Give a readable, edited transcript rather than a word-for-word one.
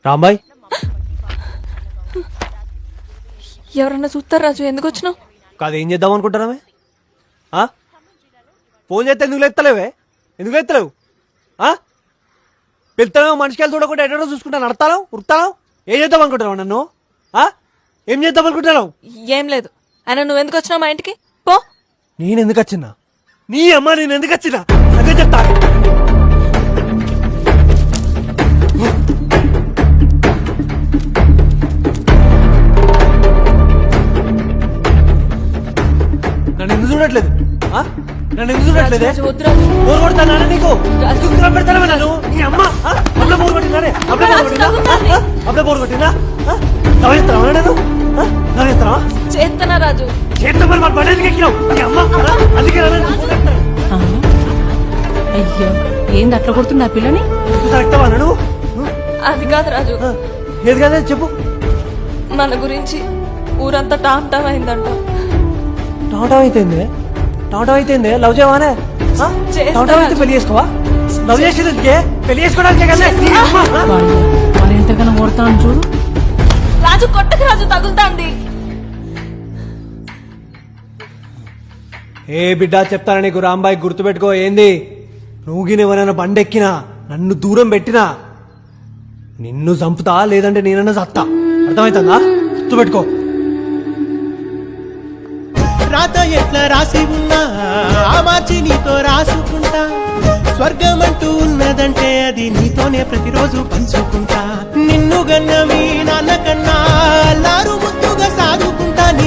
రాంబాయ్ ఎవరన్నా చూస్తారు రాజు, ఎందుకు వచ్చినావు? కాదు ఏం చేద్దాం అనుకుంటున్నామే? ఫోన్ చేస్తే ఎందుకు ఎత్తలేవే? ఎందుకు ఎత్తలేవు? పిలుతావు మనిషికి వెళ్ళి చూడకుండా ఎన్నో చూసుకుంటాను, నడతాను ఉరుకుతాను. ఏం చేద్దాం అనుకుంటున్నావు నన్ను? ఏం చేద్దాం అనుకుంటున్నావు? ఏం లేదు. ఆయన నువ్వు ఎందుకు వచ్చినావు మా ఇంటికి? పో. నేను ఎందుకు వచ్చినా? నీ అమ్మ నేను ఎందుకు వచ్చినా అదే చెప్తా. నన్ను ఎందుకు చూడట్లేదు? నన్ను ఎందుకు చూడట్లేదే? బోర్ కొడతానా నీకు? పెడతానా నన్ను? నీ అమ్మ అప్పుడే బోర్ కొట్టినారే? అప్పుడే బోర్ కొట్టినా? నవ్వుతావా నేను? నవ్వుతావా? చేస్తున్నా రాజు. చేస్తా మరి మన పడేందుకు ఎక్కినావు? నీ అమ్మ అందుకే అయ్యో ఏంది అట్లా కొడుతున్నా పిల్లని? కరెక్టవా నన్ను? అది కాదు రాజు. ఏది కదా చెప్పు. మన గురించి ఊరంతా టామ్ టామ్ అయిందంట. టాటా అయితేంది లవ్ చేయవానే? టాటా అయితే పెళ్లి చేసుకోవా? లవ్ చేసేందుకే పెళ్లి చేసుకోవడానికే కదా. మరి ఎంతగానో కొడతాను చూడు. రాజు కొట్టకు రాజు, తగులుతాంది. ఏ బిడ్డ చెప్తాను నీకు, రాంబాయి గుర్తుపెట్టుకో. ఏంది నువ్వు ఎవరైనా బండెక్కినా నన్ను దూరం పెట్టినా నిన్ను చంపుతా, లేదంటే నేనన్నా చత్తా. అర్థమవుతుందా? గుర్తుపెట్టుకో. రాత ఎట్లా రాసి ఉన్నా ఆ మార్చి నీతో రాసుకుంటా. స్వర్గమంటూ ఉన్నదంటే అది నీతోనే ప్రతిరోజు పంచుకుంటా. నిన్ను గన్న మీ నాన్న కన్నా అల్లారు ముద్దుగా సాదుకుంటా.